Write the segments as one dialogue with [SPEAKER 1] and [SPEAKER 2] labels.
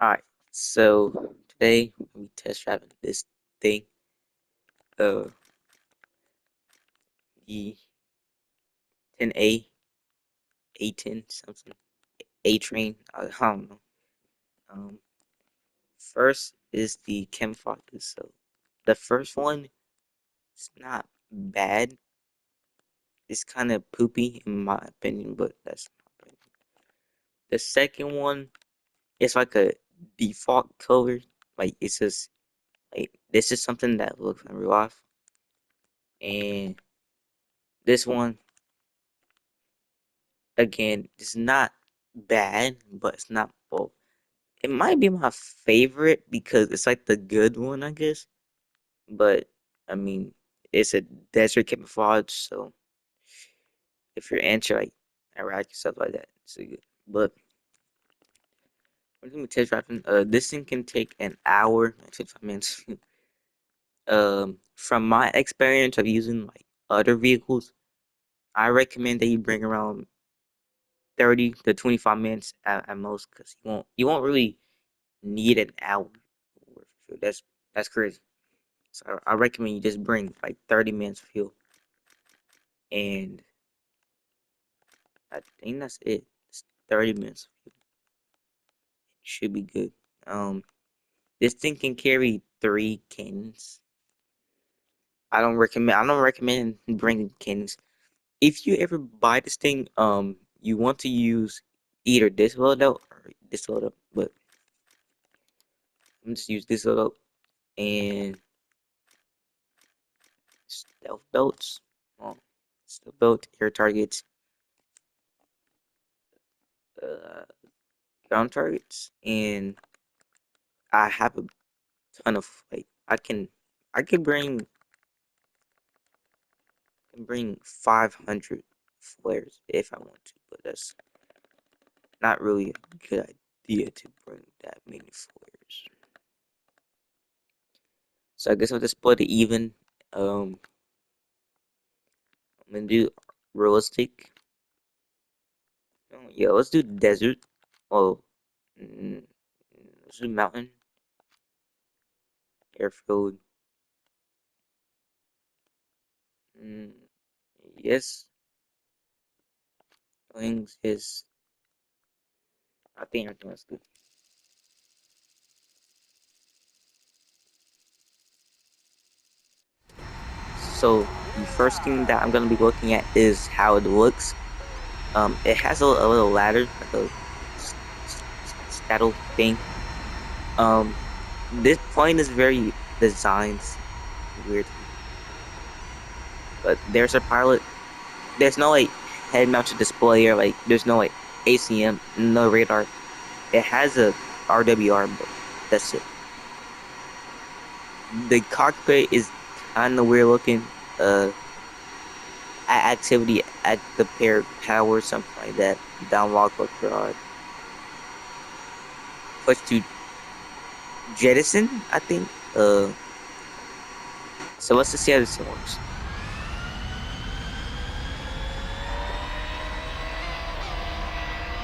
[SPEAKER 1] Alright, so today we test driving this thing, uh, the 10A, A10 something, A train. I don't know. Um, First is the camouflage. So the first one is not bad. It's kind of poopy in my opinion, but that's my opinion. The second one is like a default color. Like it's just like this is something that looks in real life, and this one again is not bad, but it's not well. It might be my favorite because it's like the good one, I guess. But I mean, it's a desert camouflage, so if you're into like Iraq stuff like that, it's a good. But when we test driving, this thing can take an hour, like 55 minutes. From my experience of using like other vehicles, I recommend that you bring around 30 to 25 minutes at most, because you won't really need an hour worth of fuel. That's crazy. So I recommend you just bring like 30 minutes of fuel, and I think that's it. It's 30 minutes of fuel. It should be good. Um, this thing can carry 3 cannons. I don't recommend bringing cannons. If you ever buy this thing, you want to use either this loadout or this loadout, but I'm just use this loadout and stealth belts. Um, Stealth belt, air targets, uh, ground targets, and I have a ton of like I can bring 500 flares if I want to, but that's not really a good idea to bring that many flares. So I guess I'll just split it even. I'm gonna do realistic. Yeah, let's do desert. Oh, mm, let's do mountain, airfield. Mm, yes, wings is. I think everything that's good. So the first thing that I'm gonna be looking at is how it looks. It has a little ladder, like a saddle thing. Um, this plane is very designed weirdly, but there's a pilot. There's no like head-mounted display or like there's no like ACM, no radar. It has a RWR, but that's it. The cockpit is kind of weird looking. Activity at the paired power, something like that. Downlock look broad. Push to jettison, I think. So let's just see how this works.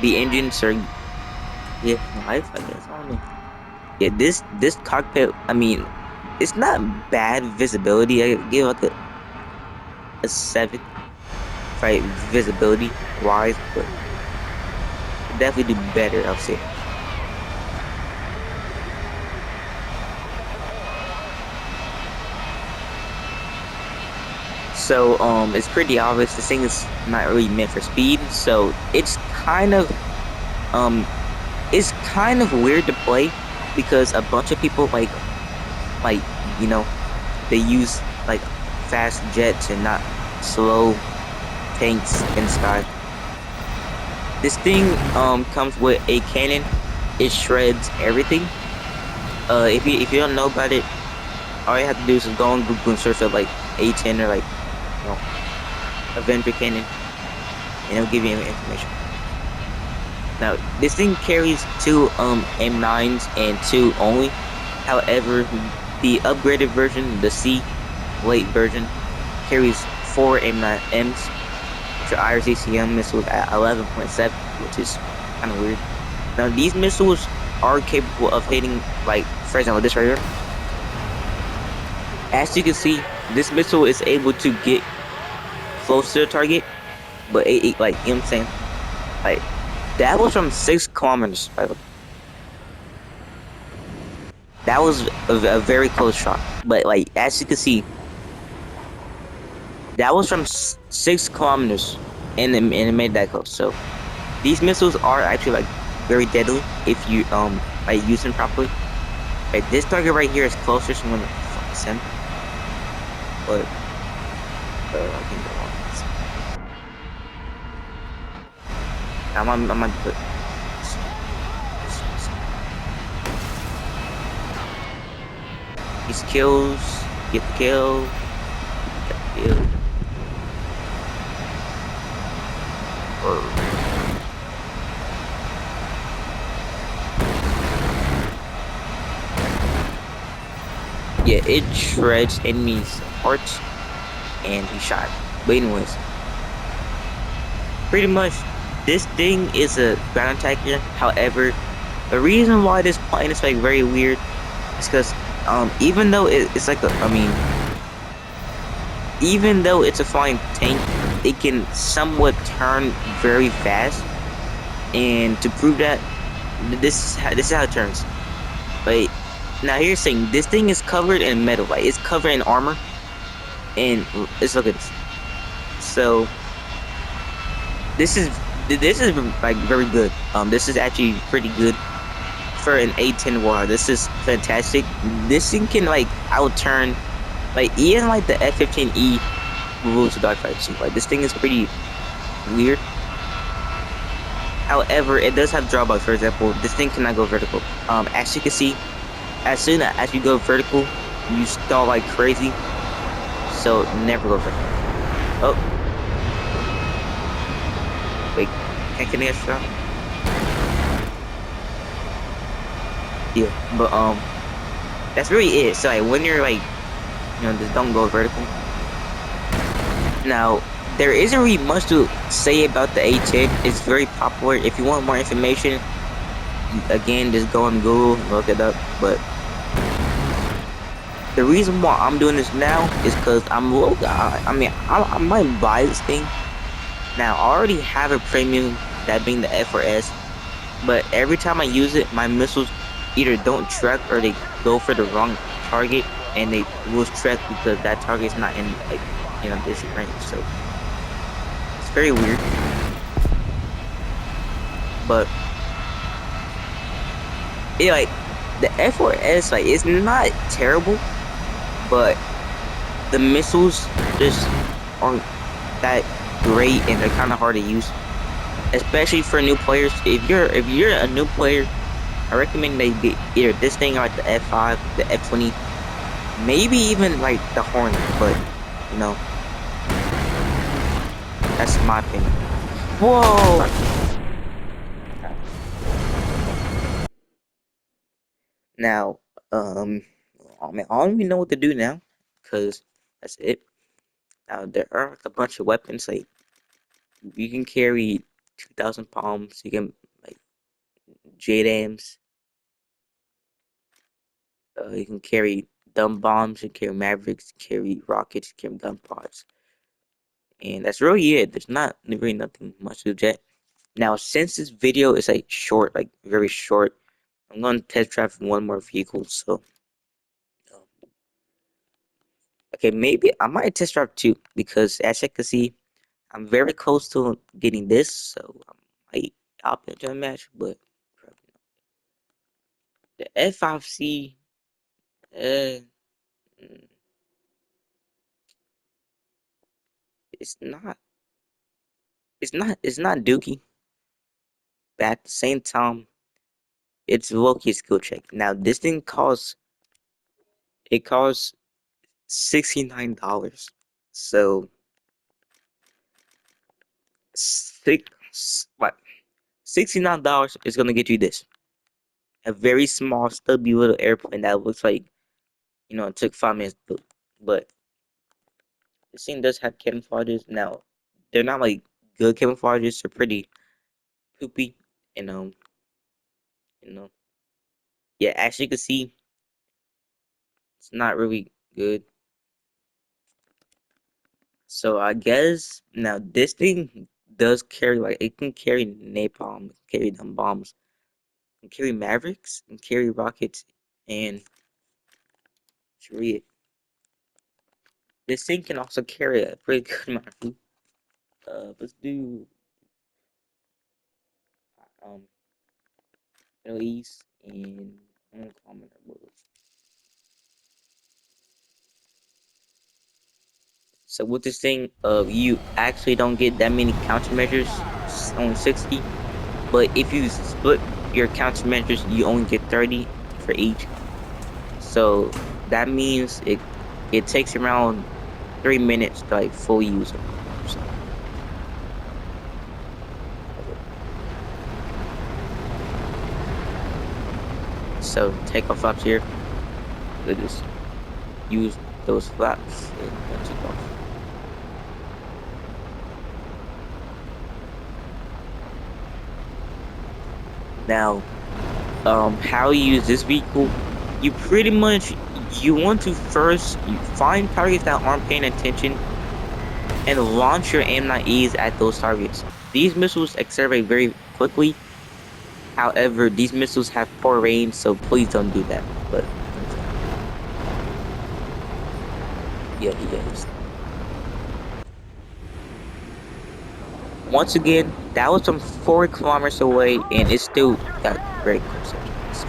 [SPEAKER 1] The engines are life, I guess. I don't know. Yeah, this cockpit. I mean, it's not bad visibility. I give like a 7, right? Visibility wise, but definitely do better. I'll say. So it's pretty obvious this thing is not really meant for speed. So um, it's kind of weird to play because a bunch of people like you know they use like fast jets and not slow tanks in the sky. This thing comes with a cannon. It shreds everything. If you don't know about it, all you have to do is go on Google and search up like A10 or like you know Avenger cannon, and it'll give you information. Now this thing carries two M9s and two only. However, the upgraded version, the C late version, carries four M9Ms, which are IRCCM missiles at 11.7, which is kind of weird. Now these missiles are capable of hitting, like, for example, this right here. As you can see, this missile is able to get close to the target, but like, you know what I'm saying? Like, that was from 6 kilometers, by the way. That was a very close shot. But, like, as you can see, that was from 6 kilometers, and it made that close. So, these missiles are actually, like, very deadly if you, like, use them properly. Like, this target right here is closer, so I'm gonna focus him. But, I can go on. I'm gonna put these kills, get the kill, get the kill. Or, yeah, it shreds enemies' hearts, and he shot. But anyways, pretty much, this thing is a ground attacker. However, the reason why this plane is, like, very weird is because even though it's like even though it's a flying tank, it can somewhat turn very fast. And to prove that, this is how it turns. Like, now here's the thing: this thing is covered in metal, like, it's covered in armor, and let's look at this. So this is like very good. This is actually pretty good for an A10 war. This is fantastic. This thing can, like, outturn, like, even like the F-15E rules of dogfights. Like, this thing is pretty weird. However, it does have drawbacks. For example, this thing cannot go vertical. As you can see, as soon as you go vertical, you stall like crazy. So never go vertical. Oh, wait, can't get a shot. Yeah, but that's really it. So, like, when you're, like, just don't go vertical. Now, there isn't really much to say about the A10. It's very popular. If you want more information, again, just go on Google, look it up. But the reason why I'm doing this now is because I'm low. I might buy this thing. Now, I already have a premium, that being the F4S. But every time I use it, my missiles either don't track or they go for the wrong target, and they lose track because that target's not in, like, this range. So it's very weird. But yeah, like, the F4S, like, it's not terrible, but the missiles just aren't that great, and they're kind of hard to use, especially for new players. If you're a new player, I recommend they get either this thing or, like, the F5, the F20, maybe even, like, the Hornet. But that's my opinion. Whoa! Now, I don't even know what to do now, cause that's it. Now, there are, like, a bunch of weapons. Like, you can carry 2,000 palms. You can, like, JDAMs. You can carry dumb bombs. You can carry mavericks. Carry rockets. Carry gun pods. And that's really it. There's not really nothing much to jet. Now, since this video is, like, short, like, very short, I'm going to test drive one more vehicle. So, um, okay, maybe I might test drive two, because as you can see, I'm very close to getting this. So I might hop into a match, but the F5C, uh, mm, it's not, it's not Dookie. But at the same time, it's low-key skill check. Now, this thing costs $69. So what? $69 is gonna get you this, a very small, stubby little airplane that looks like, it took 5 minutes to build. But this thing does have camouflages. Now, they're not, like, good camouflages. They're pretty poopy, and you know Yeah, as you can see, it's not really good. So I guess now this thing does carry like it can carry napalm, it can carry them bombs, it can carry mavericks, and carry rockets, and shit. This thing can also carry a pretty good amount of food. Let's do um Middle East and uncommon or blue. So with this thing, you actually don't get that many countermeasures, only 60. But if you split your countermeasures, you only get 30 for each. So that means it takes around 3 minutes to like fully use them. So take off flaps here. You just use those flaps and take off. Now, how you use this vehicle? You pretty much you want to first you find targets that aren't paying attention and launch your M9Es at those targets. These missiles accelerate very quickly. However, these missiles have poor range, so please don't do that. But yeah, he is. Once again, that was from 4 kilometers away, and it still got very close. So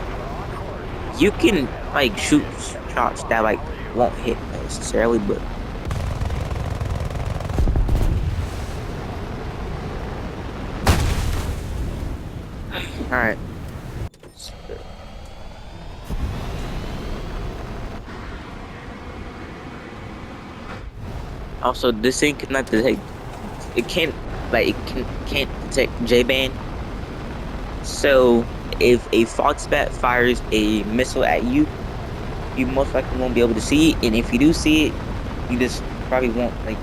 [SPEAKER 1] you can like shoot shots that like won't hit necessarily, but all right. Also, this thing cannot detect. It can't like can't detect J-band. So if a Foxbat fires a missile at you, you most likely won't be able to see it. And if you do see it, you just probably won't like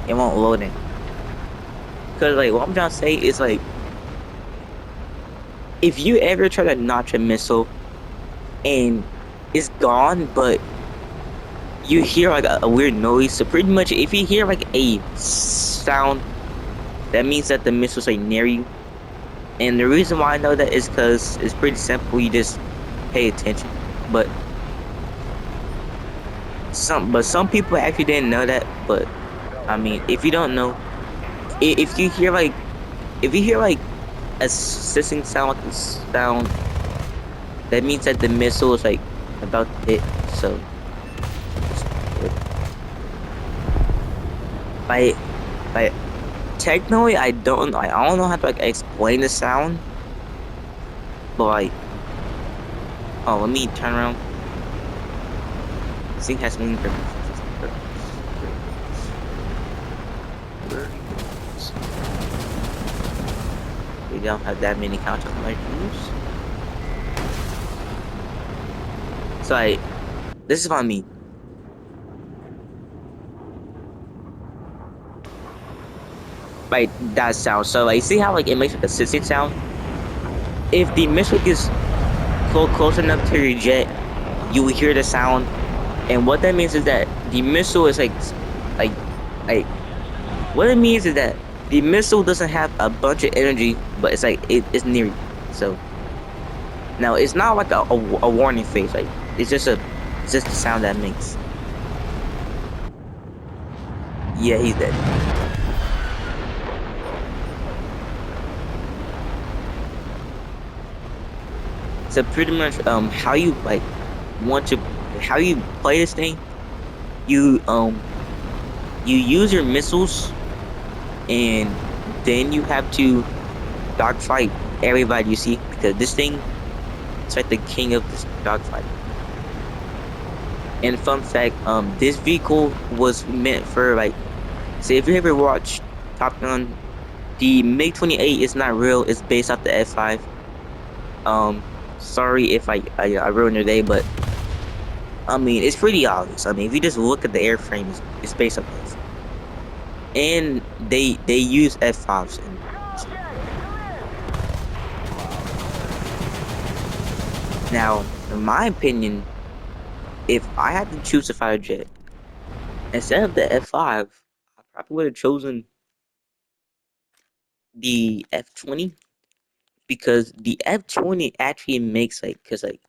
[SPEAKER 1] it won't load in. Cause like what I'm trying to say is like if you ever try to notch a missile and it's gone, but you hear like a weird noise. So pretty much if you hear like a sound, that means that the missiles are near you. And the reason why I know that is because it's pretty simple. You just pay attention. But some people actually didn't know that. But I mean, if you don't know, if you hear like a hissing sound, like a sound, that means that the missile is like about to hit. So like technically I don't know how to like explain the sound, but like let me turn around. This thing has moving purpose. We don't have that many countermeasures. So this is what I mean. Like that sound. So like see how like it makes like a hissing sound? If the missile gets close enough to your jet, you will hear the sound. And what that means is that the missile is like what it means is that the missile doesn't have a bunch of energy, but it's like it's near you. So now it's not like a warning face. Like it's just the sound that makes. Yeah, he's dead. So pretty much how you like want to how you play this thing, you use your missiles and then you have to dogfight everybody you see, because this thing is like the king of this dogfight. And fun fact, this vehicle was meant for like, say if you ever watched Top Gun, the MiG-28 is not real, it's based off the F5. Sorry if I ruined your day, but I mean it's pretty obvious. I mean if you just look at the airframe, it's based off this. And they use F5s. Now, in my opinion, if I had to choose a fighter jet instead of the F5, I probably would have chosen the F-20 because the F-20 actually makes like, cause like,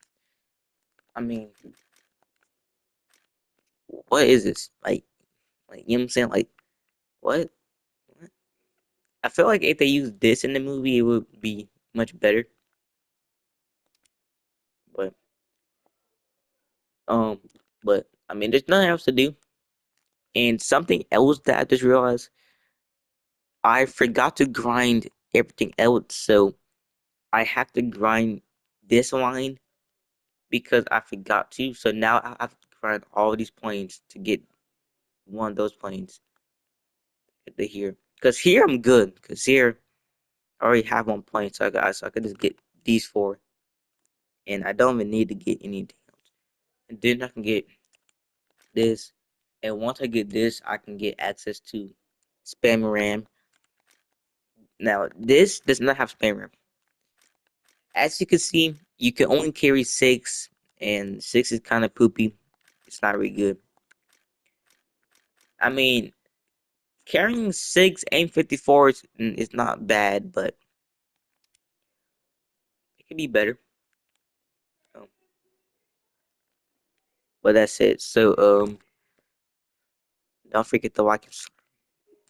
[SPEAKER 1] I mean, what is this? You know what I'm saying? Like, what? What? I feel like if they used this in the movie, it would be much better. But, um, but I mean, there's nothing else to do. And something else that I just realized, I forgot to grind everything else, so I have to grind this line because I forgot to. So now I have to grind all these planes to get one of those planes at the here. Because here I'm good. Because here I already have one plane, so I could just get these four, and I don't even need to get anything else. And then I can get this, and once I get this, I can get access to spam RAM. Now this does not have spam RAM. As you can see, you can only carry six, and six is kind of poopy. It's not really good. I mean, carrying six AIM-54s is not bad, but it could be better. Um, but that's it. So don't forget to like and